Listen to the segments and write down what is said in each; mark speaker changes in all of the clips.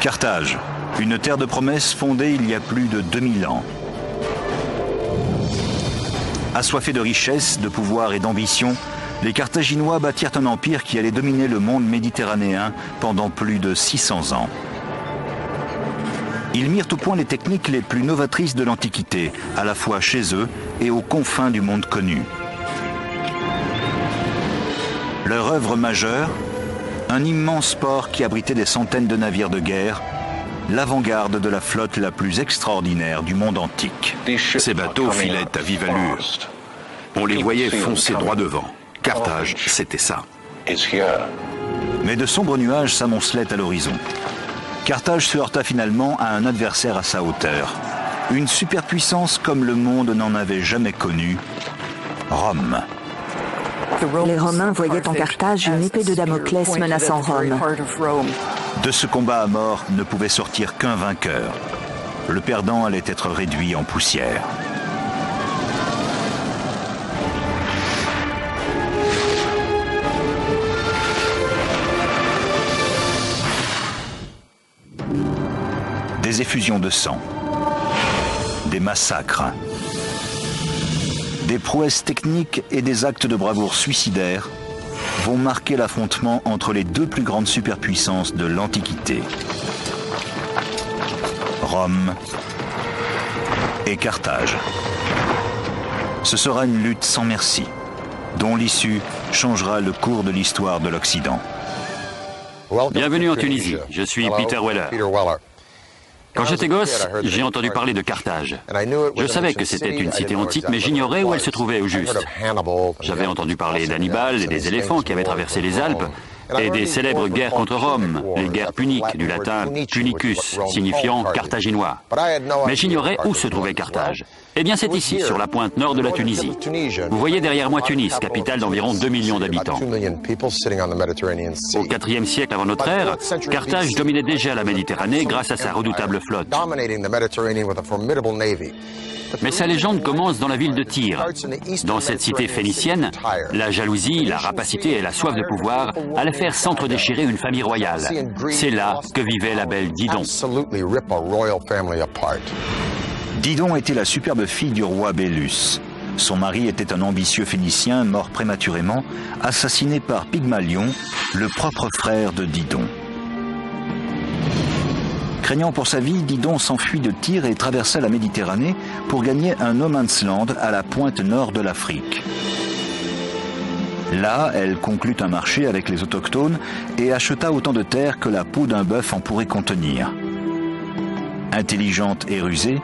Speaker 1: Carthage, une terre de promesses fondée il y a plus de 2000 ans. Assoiffés de richesses, de pouvoir et d'ambition, les Carthaginois bâtirent un empire qui allait dominer le monde méditerranéen pendant plus de 600 ans. Ils mirent au point les techniques les plus novatrices de l'Antiquité, à la fois chez eux et aux confins du monde connu. Leur œuvre majeure, un immense port qui abritait des centaines de navires de guerre, l'avant-garde de la flotte la plus extraordinaire du monde antique.
Speaker 2: Ces bateaux filaient à vive allure. On les voyait foncer droit devant. Carthage, c'était ça.
Speaker 1: Mais de sombres nuages s'amoncelaient à l'horizon. Carthage se heurta finalement à un adversaire à sa hauteur. Une superpuissance comme le monde n'en avait jamais connue, Rome.
Speaker 3: Les Romains voyaient en Carthage une épée de Damoclès menaçant Rome.
Speaker 1: De ce combat à mort ne pouvait sortir qu'un vainqueur. Le perdant allait être réduit en poussière. Des effusions de sang, des massacres, des prouesses techniques et des actes de bravoure suicidaires vont marquer l'affrontement entre les deux plus grandes superpuissances de l'Antiquité, Rome et Carthage. Ce sera une lutte sans merci, dont l'issue changera le cours de l'histoire de l'Occident.
Speaker 4: Bienvenue en Tunisie, je suis Peter Weller. Quand j'étais gosse, j'ai entendu parler de Carthage. Je savais que c'était une cité antique, mais j'ignorais où elle se trouvait au juste. J'avais entendu parler d'Hannibal et des éléphants qui avaient traversé les Alpes, et des célèbres guerres contre Rome, les guerres puniques, du latin punicus, signifiant carthaginois. Mais j'ignorais où se trouvait Carthage. Eh bien, c'est ici, sur la pointe nord de la Tunisie. Vous voyez derrière moi Tunis, capitale d'environ 2 millions d'habitants. Au IVe siècle avant notre ère, Carthage dominait déjà la Méditerranée grâce à sa redoutable flotte. Mais sa légende commence dans la ville de Tyr. Dans cette cité phénicienne, la jalousie, la rapacité et la soif de pouvoir allaient faire s'entre-déchirer une famille royale. C'est là que vivait la belle Didon.
Speaker 1: Didon était la superbe fille du roi Bélus. Son mari était un ambitieux Phénicien mort prématurément, assassiné par Pygmalion, le propre frère de Didon. Craignant pour sa vie, Didon s'enfuit de Tyr et traversa la Méditerranée pour gagner un no man's land à la pointe nord de l'Afrique. Là, elle conclut un marché avec les autochtones et acheta autant de terre que la peau d'un bœuf en pourrait contenir. Intelligente et rusée,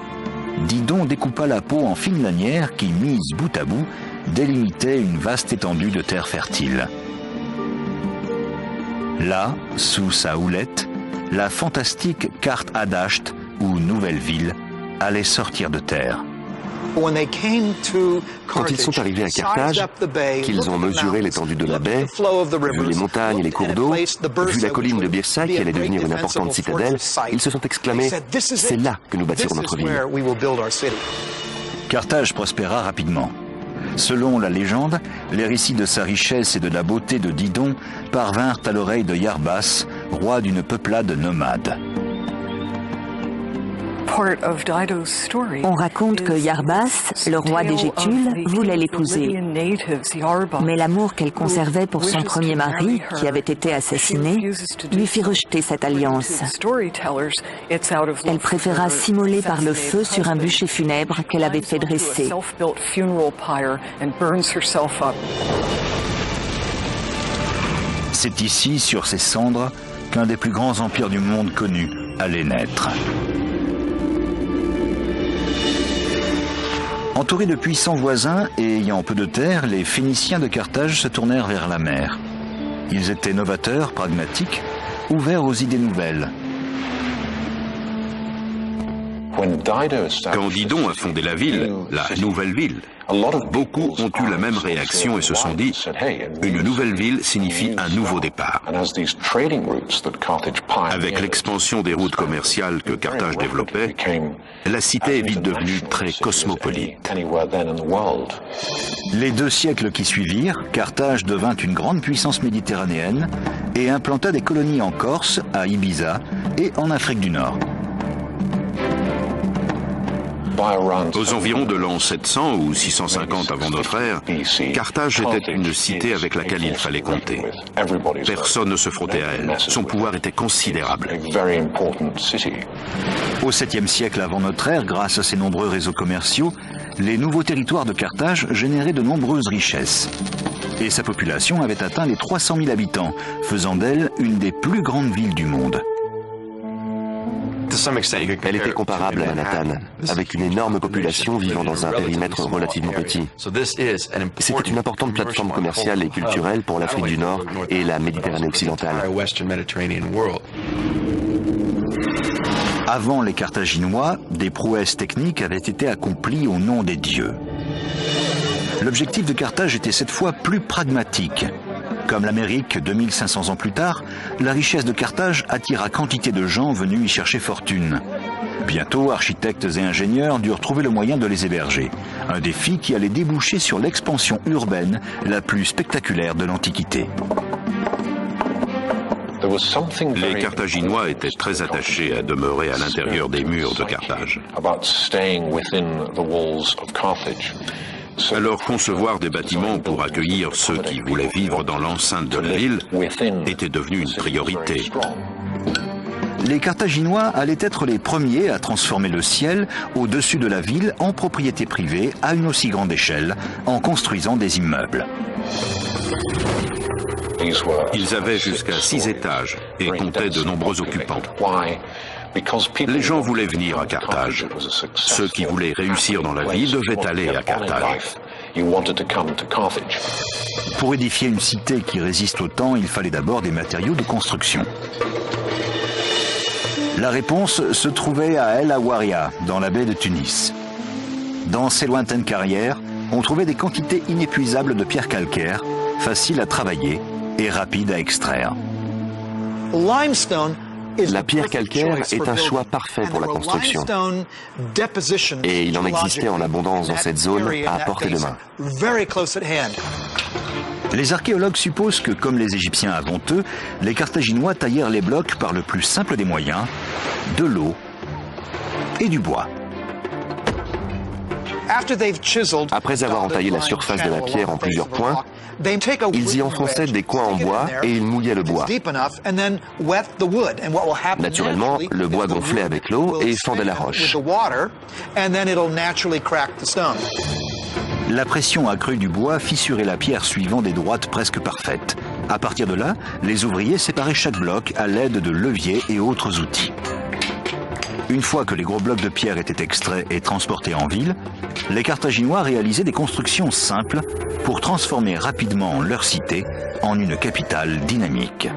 Speaker 1: Didon découpa la peau en fines lanières qui, mises bout à bout, délimitaient une vaste étendue de terre fertile. Là, sous sa houlette, la fantastique carte Hadasht, ou Nouvelle Ville, allait sortir de terre.
Speaker 5: Quand ils sont arrivés à Carthage, qu'ils ont mesuré l'étendue de la baie, vu les montagnes et les cours d'eau, vu la colline de Byrsa qui allait devenir une importante citadelle, ils se sont exclamés « C'est là que nous bâtirons notre ville ».
Speaker 1: Carthage prospéra rapidement. Selon la légende, les récits de sa richesse et de la beauté de Didon parvinrent à l'oreille de Yarbas, roi d'une peuplade nomade.
Speaker 3: On raconte que Yarbas, le roi des Gétules, voulait l'épouser. Mais l'amour qu'elle conservait pour son premier mari, qui avait été assassiné, lui fit rejeter cette alliance. Elle préféra s'immoler par le feu sur un bûcher funèbre qu'elle avait fait dresser.
Speaker 1: C'est ici, sur ces cendres, qu'un des plus grands empires du monde connu allait naître. Entourés de puissants voisins et ayant peu de terre, les Phéniciens de Carthage se tournèrent vers la mer. Ils étaient novateurs, pragmatiques, ouverts aux idées nouvelles.
Speaker 2: Quand Didon a fondé la ville, la nouvelle ville, beaucoup ont eu la même réaction et se sont dit « Une nouvelle ville signifie un nouveau départ ». Avec l'expansion des routes commerciales que Carthage développait, la cité est vite devenue très cosmopolite.
Speaker 1: Les 2 siècles qui suivirent, Carthage devint une grande puissance méditerranéenne et implanta des colonies en Corse, à Ibiza et en Afrique du Nord.
Speaker 2: Aux environs de l'an 700 ou 650 avant notre ère, Carthage était une cité avec laquelle il fallait compter. Personne ne se frottait à elle. Son pouvoir était considérable.
Speaker 1: Au 7e siècle avant notre ère, grâce à ses nombreux réseaux commerciaux, les nouveaux territoires de Carthage généraient de nombreuses richesses. Et sa population avait atteint les 300 000 habitants, faisant d'elle une des plus grandes villes du monde.
Speaker 5: Elle était comparable à Manhattan, avec une énorme population vivant dans un périmètre relativement petit. C'était une importante plateforme commerciale et culturelle pour l'Afrique du Nord et la Méditerranée occidentale.
Speaker 1: Avant les Carthaginois, des prouesses techniques avaient été accomplies au nom des dieux. L'objectif de Carthage était cette fois plus pragmatique. Comme l'Amérique 2500 ans plus tard, la richesse de Carthage attira quantité de gens venus y chercher fortune. Bientôt, architectes et ingénieurs durent trouver le moyen de les héberger. Un défi qui allait déboucher sur l'expansion urbaine la plus spectaculaire de l'Antiquité.
Speaker 2: Les Carthaginois étaient très attachés à demeurer à l'intérieur des murs de Carthage. Alors concevoir des bâtiments pour accueillir ceux qui voulaient vivre dans l'enceinte de la ville était devenu une priorité.
Speaker 1: Les Carthaginois allaient être les premiers à transformer le ciel au-dessus de la ville en propriété privée à une aussi grande échelle, en construisant des immeubles.
Speaker 2: Ils avaient jusqu'à 6 étages et comptaient de nombreux occupants. Les gens voulaient venir à Carthage. Ceux qui voulaient réussir dans la vie devaient aller à Carthage.
Speaker 1: Pour édifier une cité qui résiste au temps, il fallait d'abord des matériaux de construction. La réponse se trouvait à El Awaria, dans la baie de Tunis. Dans ces lointaines carrières, on trouvait des quantités inépuisables de pierres calcaires, faciles à travailler et rapides à extraire.
Speaker 5: La pierre calcaire est un choix parfait pour la construction. Et il en existait en abondance dans cette zone, à portée de main.
Speaker 1: Les archéologues supposent que, comme les Égyptiens avant eux, les Carthaginois taillèrent les blocs par le plus simple des moyens, de l'eau et du bois.
Speaker 5: Après avoir entaillé la surface de la pierre en plusieurs points, ils y enfonçaient des coins en bois et ils mouillaient le bois. Naturellement, le bois gonflait avec l'eau et fendait la roche.
Speaker 1: La pression accrue du bois fissurait la pierre suivant des droites presque parfaites. À partir de là, les ouvriers séparaient chaque bloc à l'aide de leviers et autres outils. Une fois que les gros blocs de pierre étaient extraits et transportés en ville, les Carthaginois réalisaient des constructions simples pour transformer rapidement leur cité en une capitale dynamique.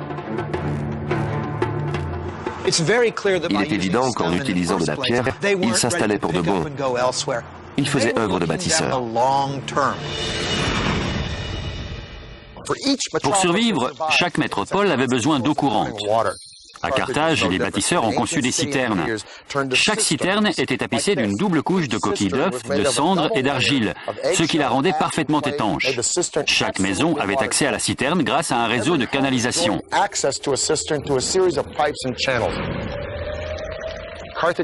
Speaker 5: Il est évident qu'en utilisant de la pierre, ils s'installaient pour de bon. Ils faisaient œuvre de bâtisseurs.
Speaker 4: Pour survivre, chaque métropole avait besoin d'eau courante. À Carthage, les bâtisseurs ont conçu des citernes. Chaque citerne était tapissée d'une double couche de coquilles d'œufs, de cendres et d'argile, ce qui la rendait parfaitement étanche. Chaque maison avait accès à la citerne grâce à un réseau de canalisation.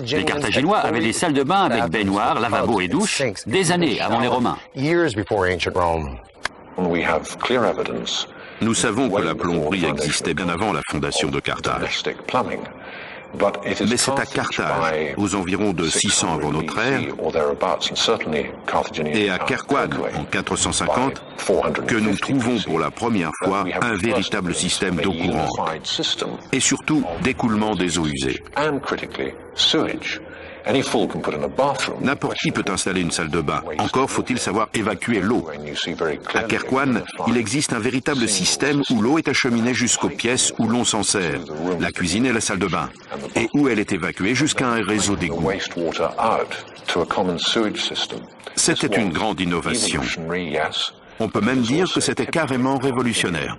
Speaker 4: Les Carthaginois avaient des salles de bain avec baignoires, lavabos et douches des années avant les Romains.
Speaker 2: Nous savons que la plomberie existait bien avant la fondation de Carthage. Mais c'est à Carthage, aux environs de 600 avant notre ère, et à Kerkouan, en 450, que nous trouvons pour la première fois un véritable système d'eau courante, et surtout d'écoulement des eaux usées. N'importe qui peut installer une salle de bain. Encore faut-il savoir évacuer l'eau. À Kirkwan, il existe un véritable système où l'eau est acheminée jusqu'aux pièces où l'on s'en sert, la cuisine et la salle de bain, et où elle est évacuée jusqu'à un réseau d'égouts. C'était une grande innovation. On peut même dire que c'était carrément révolutionnaire.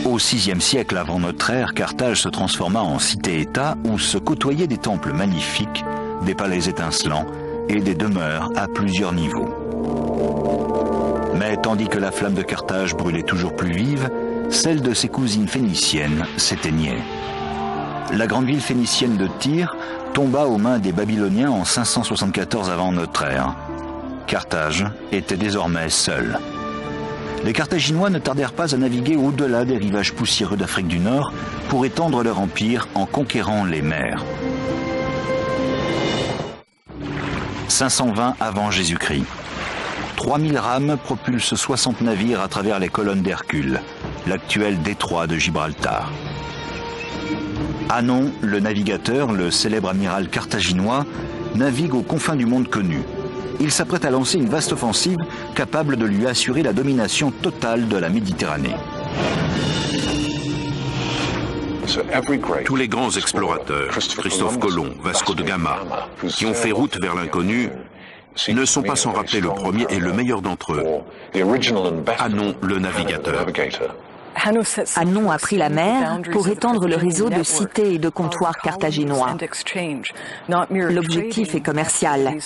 Speaker 1: Au VIe siècle avant notre ère, Carthage se transforma en cité-État où se côtoyaient des temples magnifiques, des palais étincelants et des demeures à plusieurs niveaux. Mais tandis que la flamme de Carthage brûlait toujours plus vive, celle de ses cousines phéniciennes s'éteignait. La grande ville phénicienne de Tyr tomba aux mains des Babyloniens en 574 avant notre ère. Carthage était désormais seule. Les Carthaginois ne tardèrent pas à naviguer au-delà des rivages poussiéreux d'Afrique du Nord pour étendre leur empire en conquérant les mers. 520 avant Jésus-Christ. 3000 rames propulsent 60 navires à travers les colonnes d'Hercule, l'actuel détroit de Gibraltar. Hanon, le navigateur, le célèbre amiral carthaginois, navigue aux confins du monde connu. Il s'apprête à lancer une vaste offensive capable de lui assurer la domination totale de la Méditerranée.
Speaker 2: Tous les grands explorateurs, Christophe Colomb, Vasco de Gama, qui ont fait route vers l'inconnu, ne sont pas sans rappeler le premier et le meilleur d'entre eux, Hanon le navigateur.
Speaker 3: Hanon a pris la mer pour étendre le réseau de cités et de comptoirs carthaginois. L'objectif est commercial,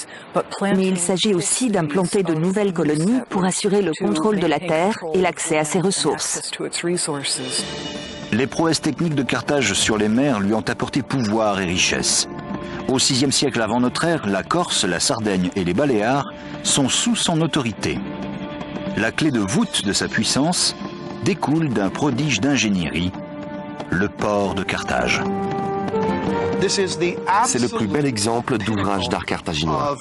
Speaker 3: mais il s'agit aussi d'implanter de nouvelles colonies pour assurer le contrôle de la terre et l'accès à ses ressources.
Speaker 1: Les prouesses techniques de Carthage sur les mers lui ont apporté pouvoir et richesse. Au VIe siècle avant notre ère, la Corse, la Sardaigne et les Baléares sont sous son autorité. La clé de voûte de sa puissance découle d'un prodige d'ingénierie, le port de Carthage.
Speaker 5: C'est le plus bel exemple d'ouvrage d'art carthaginois.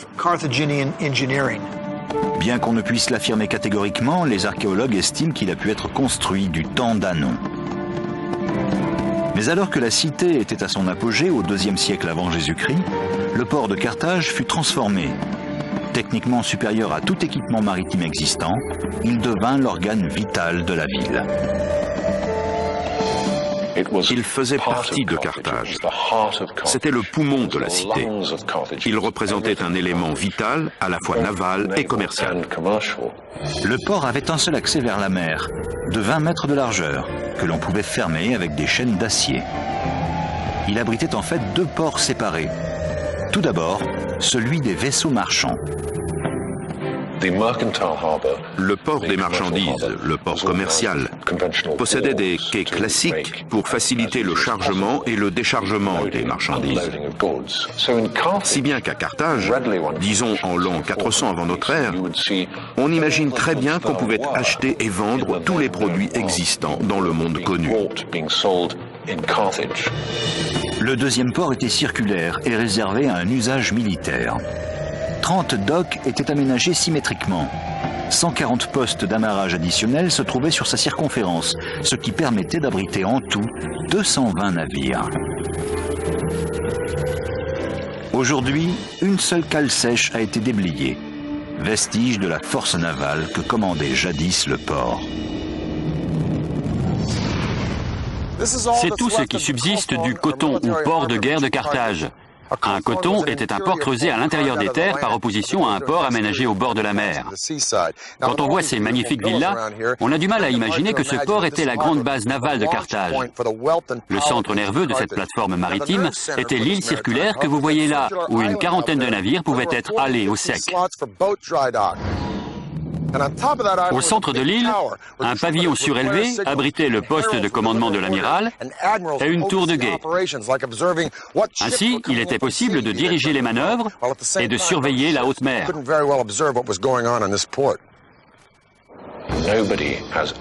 Speaker 1: Bien qu'on ne puisse l'affirmer catégoriquement, les archéologues estiment qu'il a pu être construit du temps d'Hanon. Mais alors que la cité était à son apogée au IIe siècle avant Jésus-Christ, le port de Carthage fut transformé. Techniquement supérieur à tout équipement maritime existant, il devint l'organe vital de la ville.
Speaker 2: Il faisait partie de Carthage. C'était le poumon de la cité. Il représentait un élément vital, à la fois naval et commercial.
Speaker 1: Le port avait un seul accès vers la mer, de 20 mètres de largeur, que l'on pouvait fermer avec des chaînes d'acier. Il abritait en fait deux ports séparés. Tout d'abord, celui des vaisseaux marchands.
Speaker 2: Le port des marchandises, le port commercial, possédait des quais classiques pour faciliter le chargement et le déchargement des marchandises. Si bien qu'à Carthage, disons en l'an 400 avant notre ère, on imagine très bien qu'on pouvait acheter et vendre tous les produits existants dans le monde connu.
Speaker 1: Le deuxième port était circulaire et réservé à un usage militaire. 30 docks étaient aménagés symétriquement. 140 postes d'amarrage additionnels se trouvaient sur sa circonférence, ce qui permettait d'abriter en tout 220 navires. Aujourd'hui, une seule cale sèche a été déblayée, vestige de la force navale que commandait jadis le port.
Speaker 4: C'est tout ce qui subsiste du coton ou port de guerre de Carthage. Un coton était un port creusé à l'intérieur des terres par opposition à un port aménagé au bord de la mer. Quand on voit ces magnifiques villas, on a du mal à imaginer que ce port était la grande base navale de Carthage. Le centre nerveux de cette plateforme maritime était l'île circulaire que vous voyez là, où une quarantaine de navires pouvaient être halés au sec. Au centre de l'île, un pavillon surélevé abritait le poste de commandement de l'amiral et une tour de guet. Ainsi, il était possible de diriger les manœuvres et de surveiller la haute mer.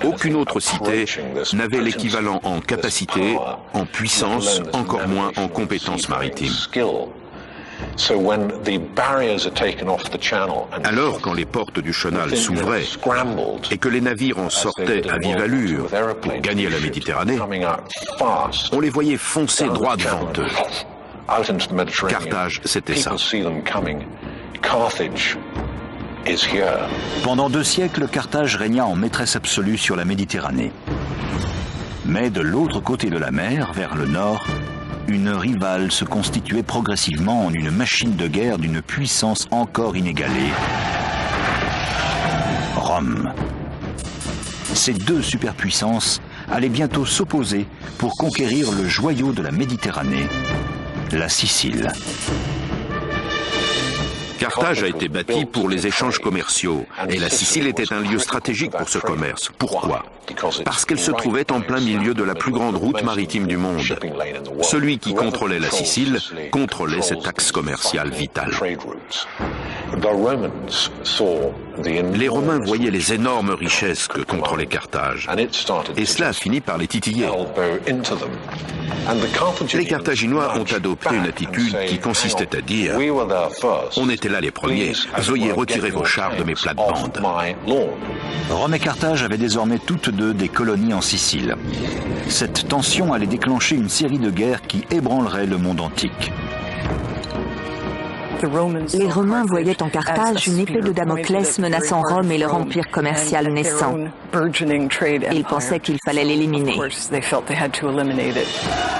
Speaker 2: Aucune autre cité n'avait l'équivalent en capacité, en puissance, encore moins en compétences maritimes. Alors, quand les portes du chenal s'ouvraient et que les navires en sortaient à vive allure pour gagner la Méditerranée, on les voyait foncer droit devant eux. Carthage, c'était ça.
Speaker 1: Pendant 2 siècles, Carthage régna en maîtresse absolue sur la Méditerranée. Mais de l'autre côté de la mer, vers le nord, une rivale se constituait progressivement en une machine de guerre d'une puissance encore inégalée. Rome. Ces 2 superpuissances allaient bientôt s'opposer pour conquérir le joyau de la Méditerranée, la Sicile.
Speaker 2: Carthage a été bâtie pour les échanges commerciaux et la Sicile était un lieu stratégique pour ce commerce. Pourquoi? Parce qu'elle se trouvait en plein milieu de la plus grande route maritime du monde. Celui qui contrôlait la Sicile contrôlait cet axe commercial vital. Les Romains voyaient les énormes richesses que contrôlait Carthage et cela a fini par les titiller. Les Carthaginois ont adopté une attitude qui consistait à dire « On était là les premiers, veuillez retirer vos chars de mes plates-bandes ».
Speaker 1: Rome et Carthage avaient désormais toutes 2 des colonies en Sicile. Cette tension allait déclencher une série de guerres qui ébranleraient le monde antique.
Speaker 3: Les Romains voyaient en Carthage une épée de Damoclès menaçant Rome et leur empire commercial naissant. Ils pensaient qu'il fallait l'éliminer.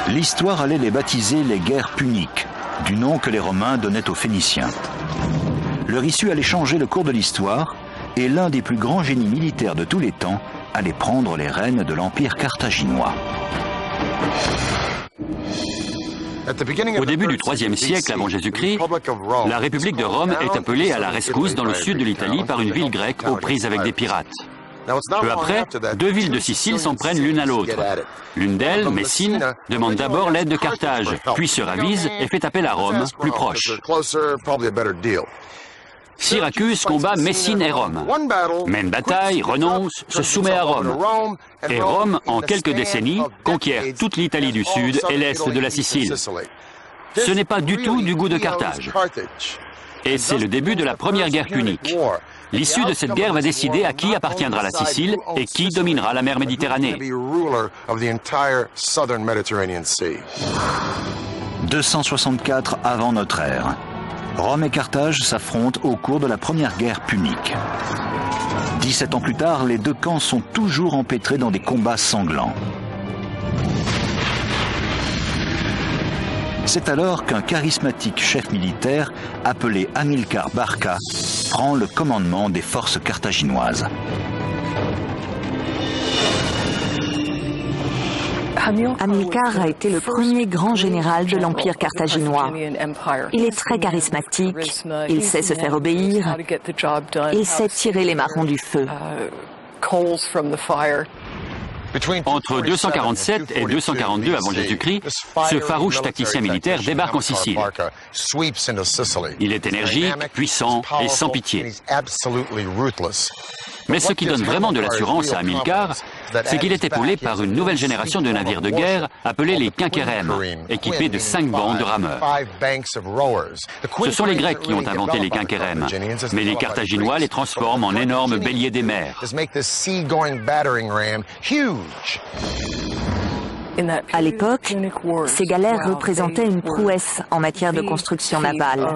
Speaker 1: L'histoire allait les baptiser les guerres puniques, du nom que les Romains donnaient aux Phéniciens. Leur issue allait changer le cours de l'histoire et l'un des plus grands génies militaires de tous les temps allait prendre les rênes de l'empire carthaginois.
Speaker 4: Au début du IIIe siècle avant Jésus-Christ, la République de Rome est appelée à la rescousse dans le sud de l'Italie par une ville grecque aux prises avec des pirates. Peu après, 2 villes de Sicile s'en prennent l'une à l'autre. L'une d'elles, Messine, demande d'abord l'aide de Carthage, puis se ravise et fait appel à Rome, plus proche. Syracuse combat Messine et Rome. Mène bataille, renonce, se soumet à Rome. Et Rome, en quelques décennies, conquiert toute l'Italie du Sud et l'Est de la Sicile. Ce n'est pas du tout du goût de Carthage. Et c'est le début de la première guerre punique. L'issue de cette guerre va décider à qui appartiendra la Sicile et qui dominera la mer Méditerranée.
Speaker 1: 264 avant notre ère. Rome et Carthage s'affrontent au cours de la première guerre punique. 17 ans plus tard, les 2 camps sont toujours empêtrés dans des combats sanglants. C'est alors qu'un charismatique chef militaire, appelé Hamilcar Barca, prend le commandement des forces carthaginoises.
Speaker 3: Hamilcar a été le premier grand général de l'Empire carthaginois. Il est très charismatique, il sait se faire obéir, il sait tirer les marrons du feu.
Speaker 4: Entre 247 et 242 avant Jésus-Christ, ce farouche tacticien militaire débarque en Sicile. Il est énergique, puissant et sans pitié. Mais ce qui donne vraiment de l'assurance à Hamilcar, c'est qu'il est épaulé par une nouvelle génération de navires de guerre appelés les quinquérèmes, équipés de 5 bancs de rameurs. Ce sont les Grecs qui ont inventé les quinquérèmes, mais les Carthaginois les transforment en énormes béliers des mers.
Speaker 3: À l'époque, ces galères représentaient une prouesse en matière de construction navale.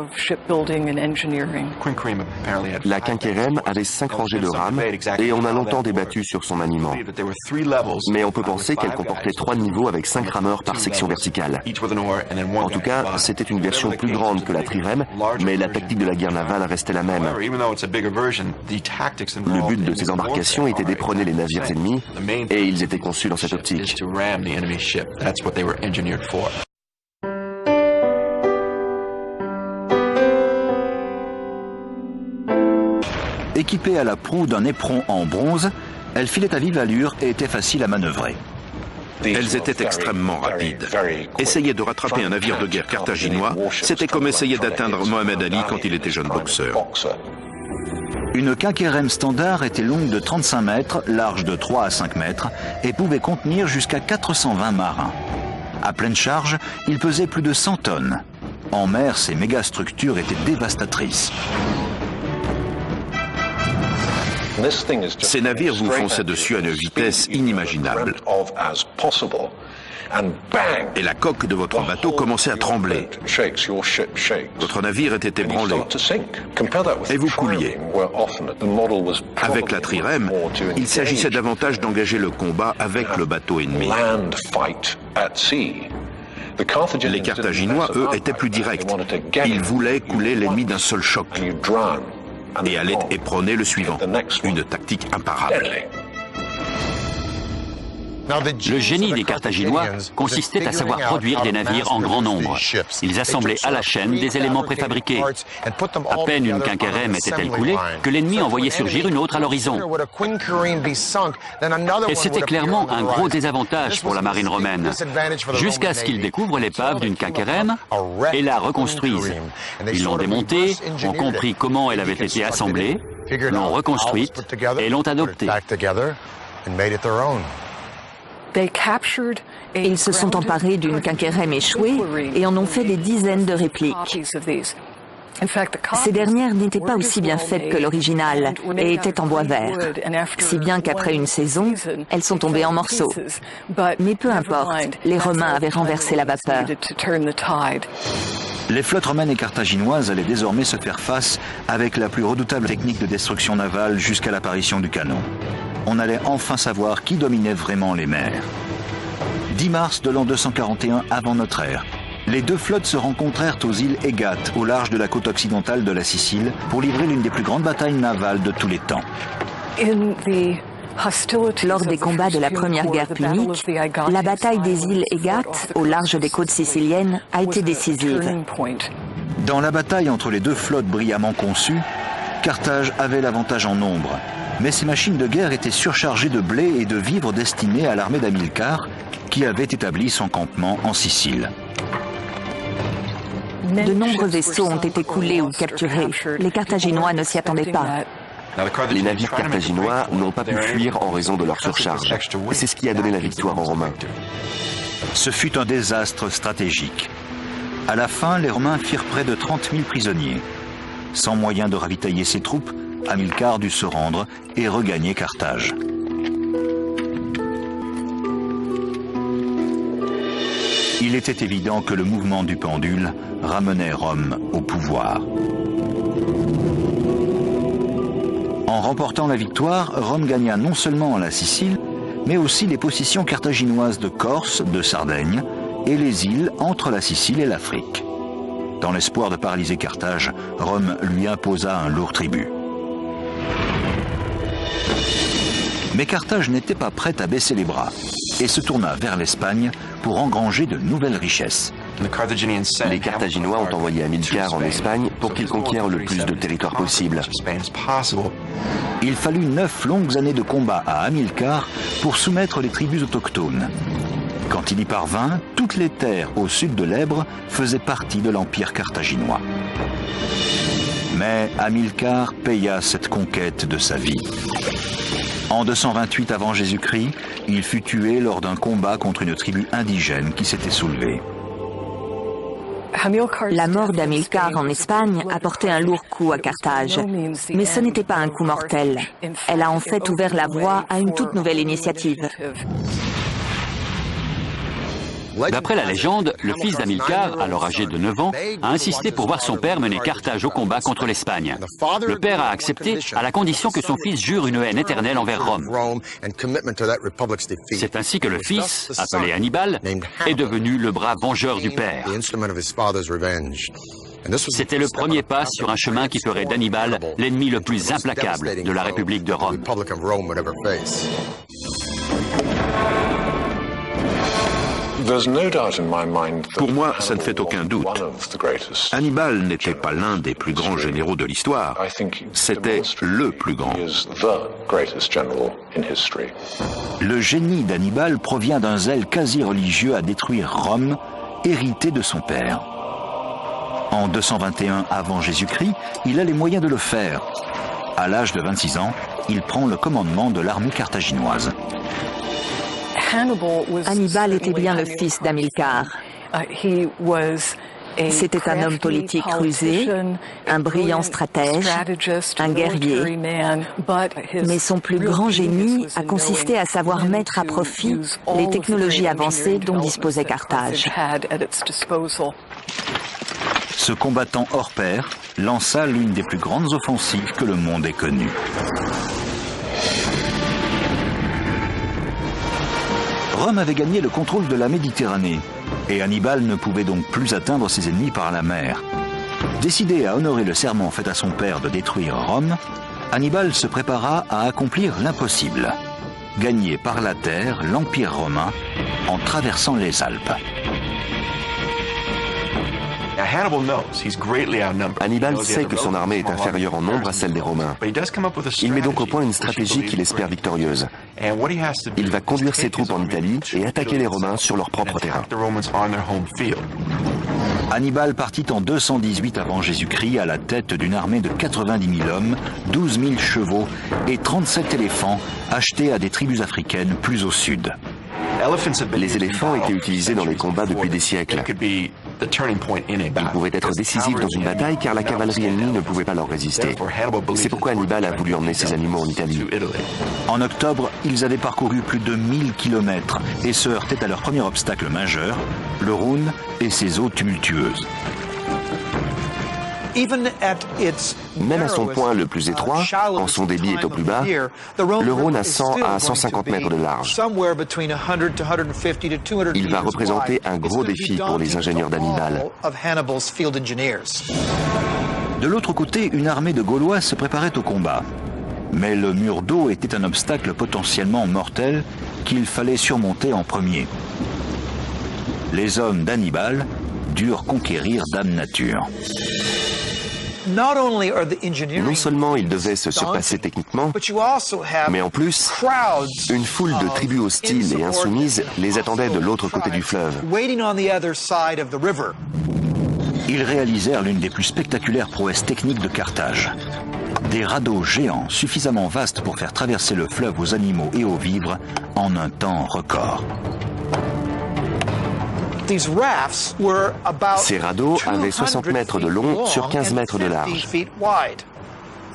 Speaker 5: La quinquérème avait 5 rangées de rames et on a longtemps débattu sur son maniement. Mais on peut penser qu'elle comportait 3 niveaux avec 5 rameurs par section verticale. En tout cas, c'était une version plus grande que la trirème, mais la tactique de la guerre navale restait la même. Le but de ces embarcations était d'éperonner les navires ennemis et ils étaient conçus dans cette optique.
Speaker 2: That's what they were engineered for.
Speaker 1: Équipée à la proue d'un éperon en bronze, elle filait à vive allure et était facile à manœuvrer.
Speaker 2: Elles étaient extrêmement rapides. Essayer de rattraper un navire de guerre carthaginois, c'était comme essayer d'atteindre Mohamed Ali quand il était jeune boxeur.
Speaker 1: Une quinquérème standard était longue de 35 mètres, large de 3 à 5 mètres et pouvait contenir jusqu'à 420 marins. À pleine charge, il pesait plus de 100 tonnes. En mer, ces mégastructures étaient dévastatrices.
Speaker 2: Ces navires vous fonçaient dessus à une vitesse inimaginable. Et la coque de votre bateau commençait à trembler. Votre navire était ébranlé. Et vous couliez. Avec la trirème, il s'agissait davantage d'engager le combat avec le bateau ennemi. Les Carthaginois, eux, étaient plus directs. Ils voulaient couler l'ennemi d'un seul choc et allaient éperonner le suivant. Une tactique imparable.
Speaker 4: Le génie des Carthaginois consistait à savoir produire des navires en grand nombre. Ils assemblaient à la chaîne des éléments préfabriqués. À peine une quinquérème était-elle coulée que l'ennemi envoyait surgir une autre à l'horizon. Et c'était clairement un gros désavantage pour la marine romaine, jusqu'à ce qu'ils découvrent l'épave d'une quinquérème et la reconstruisent. Ils l'ont démontée, ont compris comment elle avait été assemblée, l'ont reconstruite et l'ont adoptée.
Speaker 3: Ils se sont emparés d'une quinquérème échouée et en ont fait des dizaines de répliques. Ces dernières n'étaient pas aussi bien faites que l'original et étaient en bois vert, si bien qu'après une saison, elles sont tombées en morceaux. Mais peu importe, les Romains avaient renversé la vapeur.
Speaker 1: Les flottes romaines et carthaginoises allaient désormais se faire face avec la plus redoutable technique de destruction navale jusqu'à l'apparition du canon. On allait enfin savoir qui dominait vraiment les mers. 10 mars de l'an 241 avant notre ère, les deux flottes se rencontrèrent aux îles Égates, au large de la côte occidentale de la Sicile, pour livrer l'une des plus grandes batailles navales de tous les temps.
Speaker 3: Lors des combats de la première guerre punique, la bataille des îles Égates, au large des côtes siciliennes, a été décisive.
Speaker 1: Dans la bataille entre les deux flottes brillamment conçues, Carthage avait l'avantage en nombre, mais ses machines de guerre étaient surchargées de blé et de vivres destinés à l'armée d'Hamilcar, qui avait établi son campement en Sicile.
Speaker 3: De nombreux vaisseaux ont été coulés ou capturés. Les Carthaginois ne s'y attendaient pas.
Speaker 5: Les navires carthaginois n'ont pas pu fuir en raison de leur surcharge. C'est ce qui a donné la victoire aux Romains.
Speaker 1: Ce fut un désastre stratégique. À la fin, les Romains firent près de 30 000 prisonniers. Sans moyen de ravitailler ses troupes, Hamilcar dut se rendre et regagner Carthage. Il était évident que le mouvement du pendule ramenait Rome au pouvoir. En remportant la victoire, Rome gagna non seulement la Sicile, mais aussi les possessions carthaginoises de Corse, de Sardaigne et les îles entre la Sicile et l'Afrique. Dans l'espoir de paralyser Carthage, Rome lui imposa un lourd tribut. Mais Carthage n'était pas prête à baisser les bras et se tourna vers l'Espagne pour engranger de nouvelles richesses.
Speaker 5: Les Carthaginois ont envoyé Hamilcar en Espagne pour qu'il conquiert le plus de territoire possible.
Speaker 1: Il fallut 9 longues années de combat à Hamilcar pour soumettre les tribus autochtones. Quand il y parvint, toutes les terres au sud de l'Èbre faisaient partie de l'empire carthaginois. Mais Hamilcar paya cette conquête de sa vie. En 228 avant Jésus-Christ, il fut tué lors d'un combat contre une tribu indigène qui s'était soulevée.
Speaker 3: La mort d'Hamilcar en Espagne a porté un lourd coup à Carthage. Mais ce n'était pas un coup mortel. Elle a en fait ouvert la voie à une toute nouvelle initiative.
Speaker 4: D'après la légende, le fils d'Hamilcar, alors âgé de 9 ans, a insisté pour voir son père mener Carthage au combat contre l'Espagne. Le père a accepté à la condition que son fils jure une haine éternelle envers Rome. C'est ainsi que le fils, appelé Hannibal, est devenu le bras vengeur du père. C'était le premier pas sur un chemin qui ferait d'Hannibal l'ennemi le plus implacable de la République de Rome.
Speaker 2: Pour moi, ça ne fait aucun doute. Hannibal n'était pas l'un des plus grands généraux de l'histoire. C'était le plus grand.
Speaker 1: Le génie d'Hannibal provient d'un zèle quasi religieux à détruire Rome, hérité de son père. En 221 avant Jésus-Christ, il a les moyens de le faire. À l'âge de 26 ans, il prend le commandement de l'armée carthaginoise.
Speaker 3: Hannibal était bien le fils d'Hamilcar. C'était un homme politique rusé, un brillant stratège, un guerrier, mais son plus grand génie a consisté à savoir mettre à profit les technologies avancées dont disposait Carthage.
Speaker 1: Ce combattant hors pair lança l'une des plus grandes offensives que le monde ait connues. Rome avait gagné le contrôle de la Méditerranée et Hannibal ne pouvait donc plus atteindre ses ennemis par la mer. Décidé à honorer le serment fait à son père de détruire Rome, Hannibal se prépara à accomplir l'impossible, gagner par la terre l'Empire romain en traversant les Alpes.
Speaker 5: Hannibal sait que son armée est inférieure en nombre à celle des Romains. Il met donc au point une stratégie qu'il espère victorieuse. Il va conduire ses troupes en Italie et attaquer les Romains sur leur propre terrain.
Speaker 1: Hannibal partit en 218 avant Jésus-Christ à la tête d'une armée de 90 000 hommes, 12 000 chevaux et 37 éléphants achetés à des tribus africaines plus au sud.
Speaker 5: Les éléphants étaient utilisés dans les combats depuis des siècles. Ils pouvaient être décisifs dans une bataille car la cavalerie ennemie ne pouvait pas leur résister. C'est pourquoi Hannibal a voulu emmener ces animaux en Italie.
Speaker 1: En octobre, ils avaient parcouru plus de 1000 kilomètres et se heurtaient à leur premier obstacle majeur, le Rhône et ses eaux tumultueuses.
Speaker 5: Même à son point le plus étroit, quand son débit est au plus bas, le Rhône a 100 à 150 mètres de large. Il va représenter un gros défi pour les ingénieurs d'Hannibal.
Speaker 1: De l'autre côté, une armée de Gaulois se préparait au combat. Mais le mur d'eau était un obstacle potentiellement mortel qu'il fallait surmonter en premier. Les hommes d'Hannibal durent conquérir Dame Nature.
Speaker 5: Non seulement ils devaient se surpasser techniquement, mais en plus, une foule de tribus hostiles et insoumises les attendait de l'autre côté du fleuve.
Speaker 1: Ils réalisèrent l'une des plus spectaculaires prouesses techniques de Carthage. Des radeaux géants suffisamment vastes pour faire traverser le fleuve aux animaux et aux vivres en un temps record.
Speaker 5: Ces radeaux avaient 60 mètres de long sur 15 mètres de large.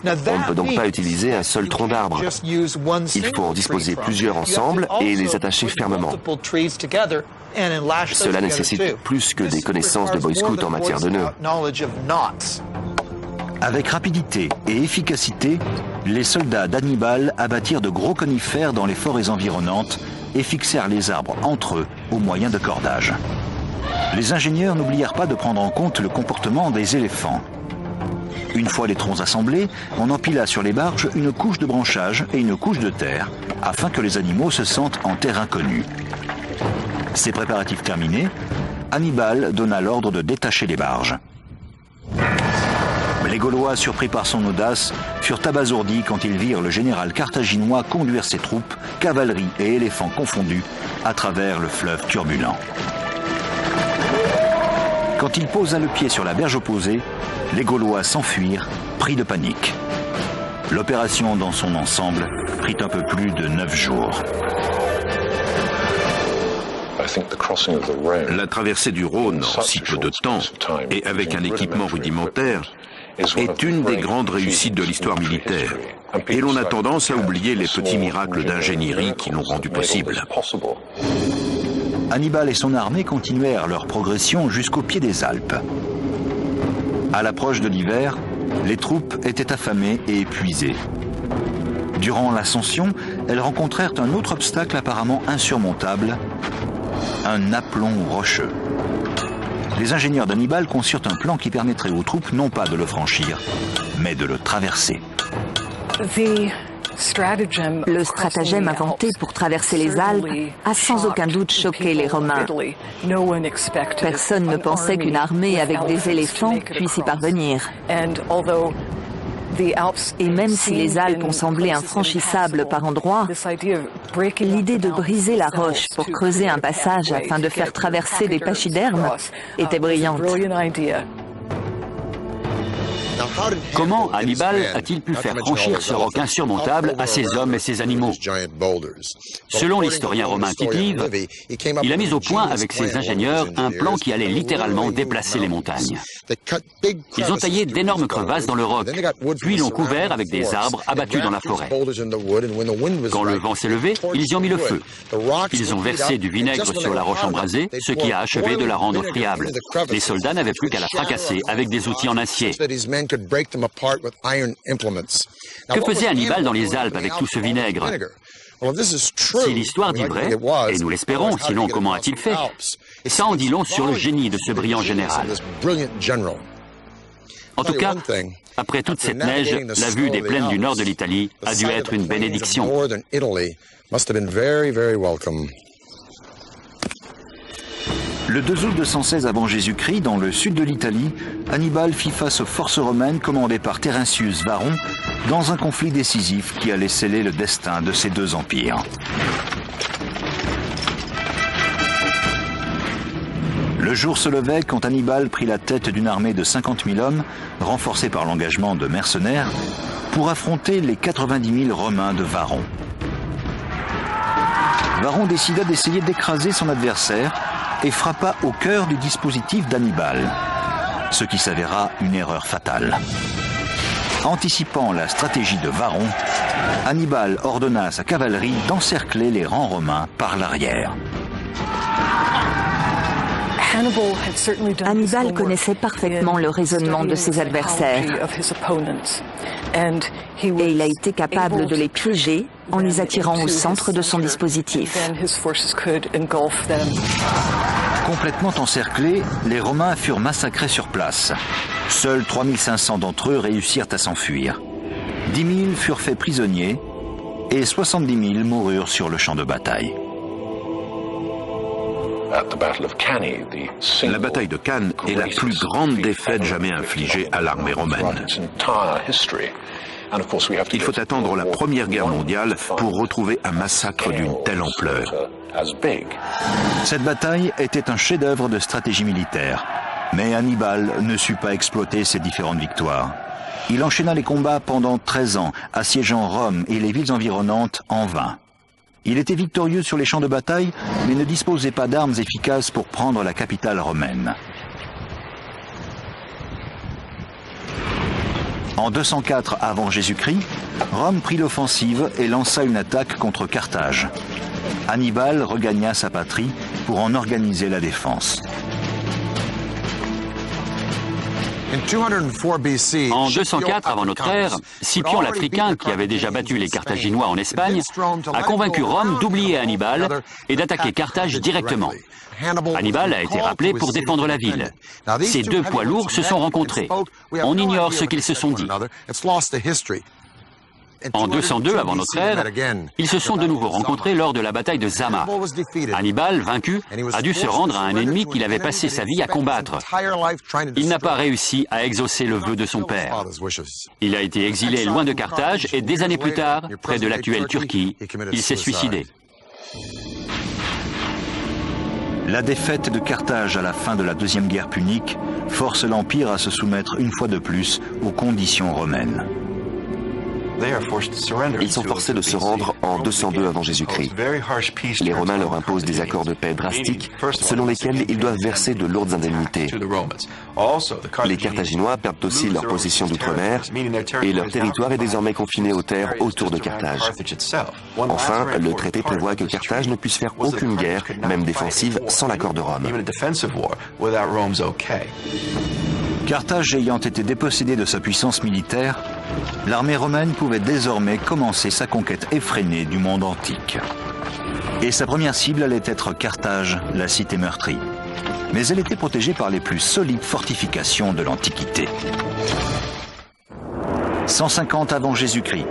Speaker 5: On ne peut donc pas utiliser un seul tronc d'arbre. Il faut en disposer plusieurs ensemble et les attacher fermement. Cela nécessite plus que des connaissances de Boy Scout en matière de nœuds.
Speaker 1: Avec rapidité et efficacité, les soldats d'Hannibal abattirent de gros conifères dans les forêts environnantes et fixèrent les arbres entre eux au moyen de cordages. Les ingénieurs n'oublièrent pas de prendre en compte le comportement des éléphants. Une fois les troncs assemblés, on empila sur les barges une couche de branchage et une couche de terre, afin que les animaux se sentent en terre inconnue. Ces préparatifs terminés, Hannibal donna l'ordre de détacher les barges. Les Gaulois, surpris par son audace, furent abasourdis quand ils virent le général carthaginois conduire ses troupes, cavalerie et éléphants confondus, à travers le fleuve turbulent. Quand il posa le pied sur la berge opposée, les Gaulois s'enfuirent, pris de panique. L'opération dans son ensemble prit un peu plus de 9 jours.
Speaker 2: La traversée du Rhône en si peu de temps et avec un équipement rudimentaire est une des grandes réussites de l'histoire militaire. Et l'on a tendance à oublier les petits miracles d'ingénierie qui l'ont rendu possible.
Speaker 1: Hannibal et son armée continuèrent leur progression jusqu'au pied des Alpes. À l'approche de l'hiver, les troupes étaient affamées et épuisées. Durant l'ascension, elles rencontrèrent un autre obstacle apparemment insurmontable, un aplomb rocheux. Les ingénieurs d'Hannibal conçurent un plan qui permettrait aux troupes non pas de le franchir, mais de le traverser.
Speaker 3: Le stratagème inventé pour traverser les Alpes a sans aucun doute choqué les Romains. Personne ne pensait qu'une armée avec des éléphants puisse y parvenir. Et même si les Alpes ont semblé infranchissables par endroits, l'idée de briser la roche pour creuser un passage afin de faire traverser des pachydermes était brillante.
Speaker 4: Comment Hannibal a-t-il pu faire franchir ce roc insurmontable à ses hommes et ses animaux? Selon l'historien romain Tite Live, il a mis au point avec ses ingénieurs un plan qui allait littéralement déplacer les montagnes. Ils ont taillé d'énormes crevasses dans le roc, puis l'ont couvert avec des arbres abattus dans la forêt. Quand le vent s'est levé, ils y ont mis le feu. Ils ont versé du vinaigre sur la roche embrasée, ce qui a achevé de la rendre friable. Les soldats n'avaient plus qu'à la fracasser avec des outils en acier. Que faisait Hannibal dans les Alpes avec tout ce vinaigre? Si l'histoire dit vrai, et nous l'espérons, sinon comment a-t-il fait? Ça en dit long sur le génie de ce brillant général. En tout cas, après toute cette neige, la vue des plaines du nord de l'Italie a dû être une bénédiction.
Speaker 1: Le 2 août 216 avant Jésus-Christ, dans le sud de l'Italie, Hannibal fit face aux forces romaines commandées par Terentius Varon dans un conflit décisif qui allait sceller le destin de ces deux empires. Le jour se levait quand Hannibal prit la tête d'une armée de 50 000 hommes, renforcée par l'engagement de mercenaires, pour affronter les 90 000 Romains de Varon. Varon décida d'essayer d'écraser son adversaire et frappa au cœur du dispositif d'Hannibal, ce qui s'avéra une erreur fatale. Anticipant la stratégie de Varon, Hannibal ordonna à sa cavalerie d'encercler les rangs romains par l'arrière.
Speaker 3: Hannibal connaissait parfaitement le raisonnement de ses adversaires et il a été capable de les piéger en les attirant au centre de son dispositif.
Speaker 1: Complètement encerclés, les Romains furent massacrés sur place. Seuls 3500 d'entre eux réussirent à s'enfuir. 10 000 furent faits prisonniers et 70 000 moururent sur le champ de bataille.
Speaker 2: La bataille de Cannes est la plus grande défaite jamais infligée à l'armée romaine. Il faut attendre la Première Guerre mondiale pour retrouver un massacre d'une telle ampleur.
Speaker 1: Cette bataille était un chef-d'œuvre de stratégie militaire, mais Hannibal ne sut pas exploiter ses différentes victoires. Il enchaîna les combats pendant 13 ans, assiégeant Rome et les villes environnantes en vain. Il était victorieux sur les champs de bataille, mais ne disposait pas d'armes efficaces pour prendre la capitale romaine. En 204 avant Jésus-Christ, Rome prit l'offensive et lança une attaque contre Carthage. Hannibal regagna sa patrie pour en organiser la défense.
Speaker 4: En 204 avant notre ère, Scipion l'Africain, qui avait déjà battu les Carthaginois en Espagne, a convaincu Rome d'oublier Hannibal et d'attaquer Carthage directement. Hannibal a été rappelé pour défendre la ville. Ces deux poids lourds se sont rencontrés. On ignore ce qu'ils se sont dit. En 202 avant notre ère, ils se sont de nouveau rencontrés lors de la bataille de Zama. Hannibal, vaincu, a dû se rendre à un ennemi qu'il avait passé sa vie à combattre. Il n'a pas réussi à exaucer le vœu de son père. Il a été exilé loin de Carthage et des années plus tard, près de l'actuelle Turquie, il s'est suicidé.
Speaker 1: La défaite de Carthage à la fin de la Deuxième Guerre punique force l'Empire à se soumettre une fois de plus aux conditions romaines.
Speaker 5: Ils sont forcés de se rendre en 202 avant Jésus-Christ. Les Romains leur imposent des accords de paix drastiques, selon lesquels ils doivent verser de lourdes indemnités. Les Carthaginois perdent aussi leur possession d'outre-mer, et leur territoire est désormais confiné aux terres autour de Carthage. Enfin, le traité prévoit que Carthage ne puisse faire aucune guerre, même défensive, sans l'accord de Rome.
Speaker 1: Carthage ayant été dépossédée de sa puissance militaire, l'armée romaine pouvait désormais commencer sa conquête effrénée du monde antique. Et sa première cible allait être Carthage, la cité meurtrie. Mais elle était protégée par les plus solides fortifications de l'Antiquité. 150 avant Jésus-Christ,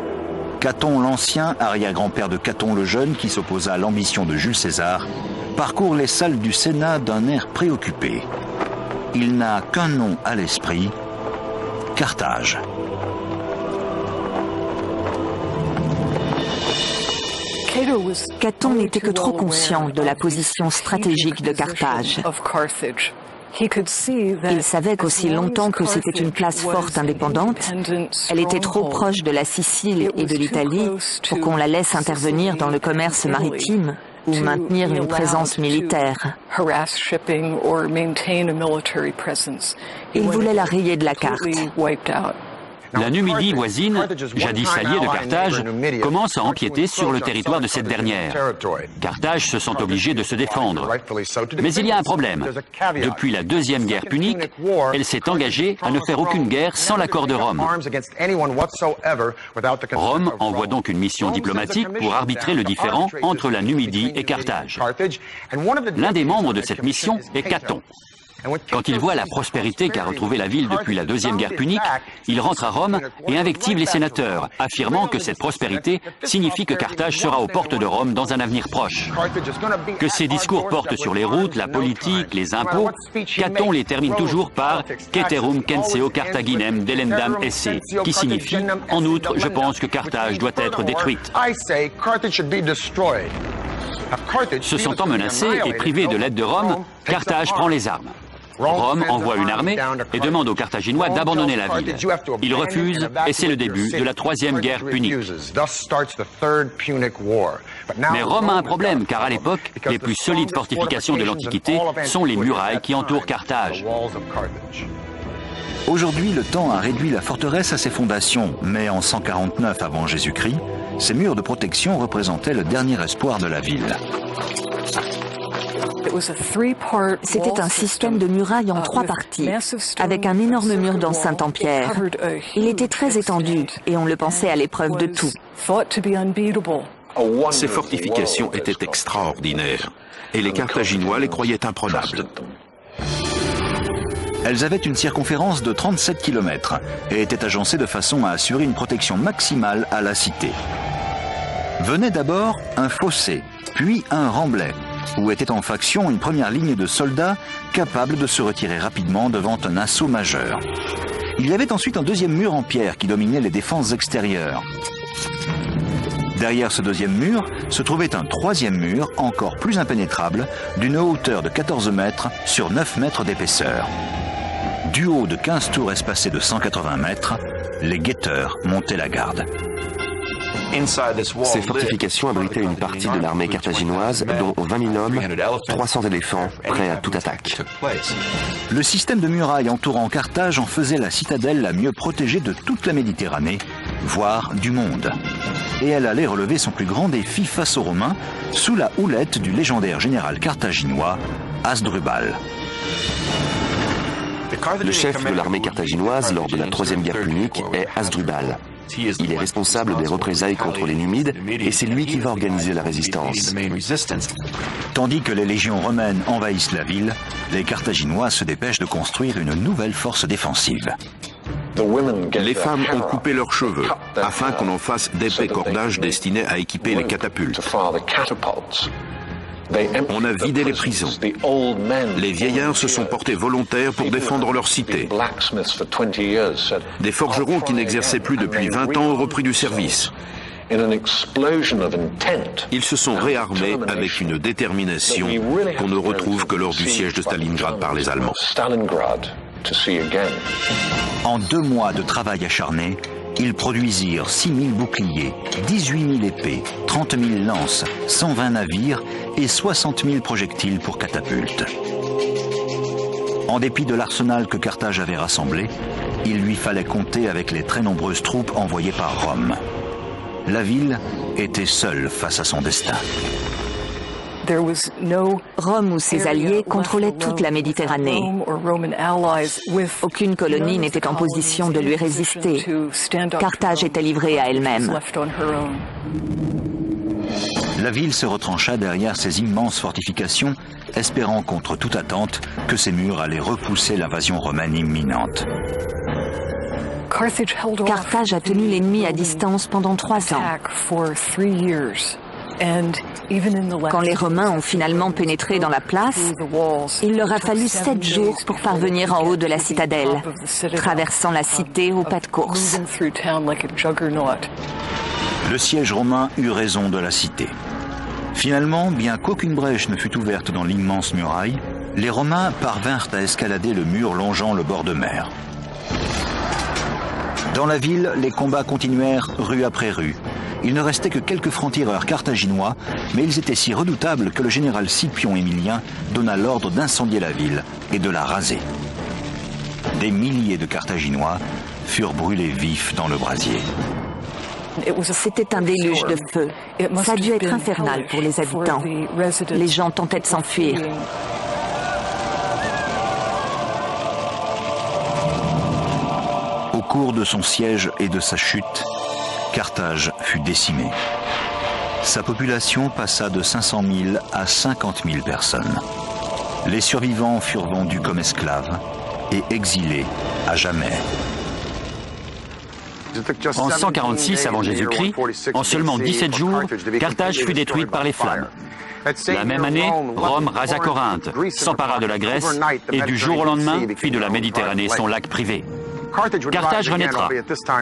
Speaker 1: Caton l'Ancien, arrière-grand-père de Caton le Jeune qui s'opposa à l'ambition de Jules César, parcourt les salles du Sénat d'un air préoccupé. Il n'a qu'un nom à l'esprit, Carthage.
Speaker 3: Caton n'était que trop conscient de la position stratégique de Carthage. Il savait qu'aussi longtemps que c'était une place forte indépendante, elle était trop proche de la Sicile et de l'Italie pour qu'on la laisse intervenir dans le commerce maritime ou maintenir une présence militaire. Il voulait la rayer de la carte.
Speaker 4: La Numidie voisine, jadis alliée de Carthage, commence à empiéter sur le territoire de cette dernière. Carthage se sent obligé de se défendre. Mais il y a un problème. Depuis la Deuxième Guerre punique, elle s'est engagée à ne faire aucune guerre sans l'accord de Rome. Rome envoie donc une mission diplomatique pour arbitrer le différend entre la Numidie et Carthage. L'un des membres de cette mission est Caton. Quand il voit la prospérité qu'a retrouvée la ville depuis la Deuxième Guerre punique, il rentre à Rome et invective les sénateurs, affirmant que cette prospérité signifie que Carthage sera aux portes de Rome dans un avenir proche. Que ses discours portent sur les routes, la politique, les impôts, Caton les termine toujours par « Ceterum censeo Carthaginem delendam esse », qui signifie « En outre, je pense que Carthage doit être détruite ». Se sentant menacé et privé de l'aide de Rome, Carthage prend les armes. Rome envoie une armée et demande aux Carthaginois d'abandonner la ville. Ils refusent et c'est le début de la Troisième Guerre punique. Mais Rome a un problème car à l'époque, les plus solides fortifications de l'Antiquité sont les murailles qui entourent Carthage.
Speaker 1: Aujourd'hui, le temps a réduit la forteresse à ses fondations, mais en 149 avant Jésus-Christ, ces murs de protection représentaient le dernier espoir de la ville.
Speaker 3: C'était un système de murailles en 3 parties, avec un énorme mur d'enceinte en pierre. Il était très étendu et on le pensait à l'épreuve de tout.
Speaker 2: Ces fortifications étaient extraordinaires et les Carthaginois les croyaient imprenables.
Speaker 1: Elles avaient une circonférence de 37 km et étaient agencées de façon à assurer une protection maximale à la cité. Venait d'abord un fossé, puis un remblai, où était en faction une première ligne de soldats capables de se retirer rapidement devant un assaut majeur. Il y avait ensuite un deuxième mur en pierre qui dominait les défenses extérieures. Derrière ce deuxième mur se trouvait un troisième mur encore plus impénétrable, d'une hauteur de 14 mètres sur 9 mètres d'épaisseur. Du haut de 15 tours espacées de 180 mètres, les guetteurs montaient la garde.
Speaker 5: Ces fortifications abritaient une partie de l'armée carthaginoise, dont 20 000 hommes, 300 éléphants, prêts à toute attaque.
Speaker 1: Le système de murailles entourant Carthage en faisait la citadelle la mieux protégée de toute la Méditerranée, voire du monde. Et elle allait relever son plus grand défi face aux Romains, sous la houlette du légendaire général carthaginois, Hasdrubal.
Speaker 5: Le chef de l'armée carthaginoise lors de la Troisième Guerre punique est Hasdrubal. Il est responsable des représailles contre les Numides et c'est lui qui va organiser la résistance.
Speaker 1: Tandis que les légions romaines envahissent la ville, les Carthaginois se dépêchent de construire une nouvelle force défensive.
Speaker 2: Les femmes ont coupé leurs cheveux afin qu'on en fasse d'épais cordages destinés à équiper les catapultes. On a vidé les prisons. Les vieillards se sont portés volontaires pour défendre leur cité. Des forgerons qui n'exerçaient plus depuis 20 ans ont repris du service. Ils se sont réarmés avec une détermination qu'on ne retrouve que lors du siège de Stalingrad par les Allemands.
Speaker 1: En 2 mois de travail acharné, ils produisirent 6 000 boucliers, 18 000 épées, 30 000 lances, 120 navires et 60 000 projectiles pour catapultes. En dépit de l'arsenal que Carthage avait rassemblé, il lui fallait compter avec les très nombreuses troupes envoyées par Rome. La ville était seule face à son destin.
Speaker 3: Rome ou ses alliés contrôlaient toute la Méditerranée. Aucune colonie n'était en position de lui résister. Carthage était livrée à elle-même.
Speaker 1: La ville se retrancha derrière ses immenses fortifications, espérant contre toute attente que ces murs allaient repousser l'invasion romaine imminente.
Speaker 3: Carthage a tenu l'ennemi à distance pendant 3 ans. Quand les Romains ont finalement pénétré dans la place, il leur a fallu 7 jours pour parvenir en haut de la citadelle, traversant la cité au pas de course.
Speaker 1: Le siège romain eut raison de la cité. Finalement, bien qu'aucune brèche ne fût ouverte dans l'immense muraille, Les Romains parvinrent à escalader le mur longeant le bord de mer. Dans la ville, les combats continuèrent rue après rue. Il ne restait que quelques francs-tireurs carthaginois, mais ils étaient si redoutables que le général Scipion Émilien donna l'ordre d'incendier la ville et de la raser. Des milliers de Carthaginois furent brûlés vifs dans le brasier.
Speaker 3: C'était un déluge de feu. Ça a dû être infernal pour les habitants. Les gens tentaient de s'enfuir.
Speaker 1: Au cours de son siège et de sa chute, Carthage fut décimée. Sa population passa de 500 000 à 50 000 personnes. Les survivants furent vendus comme esclaves et exilés à jamais.
Speaker 4: En 146 avant Jésus-Christ, en seulement 17 jours, Carthage fut détruite par les flammes. La même année, Rome rasa Corinthe, s'empara de la Grèce et du jour au lendemain fit de la Méditerranée son lac privé. Carthage renaîtra,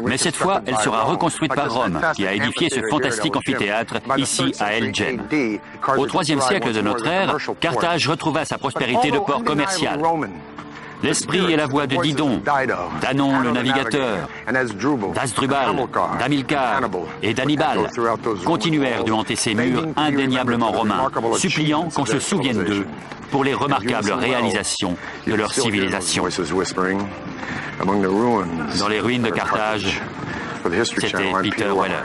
Speaker 4: mais cette fois, elle sera reconstruite par Rome, qui a édifié ce fantastique amphithéâtre ici à El Djem. Au IIIe siècle de notre ère, Carthage retrouva sa prospérité de port commercial. L'esprit et la voix de Didon, d'Anon le navigateur, d'Asdrubal, d'Hamilcar et d'Hannibal continuèrent de hanter ces murs indéniablement romains, suppliant qu'on se souvienne d'eux pour les remarquables réalisations de leur civilisation. Dans les ruines de Carthage, c'était Peter Weller.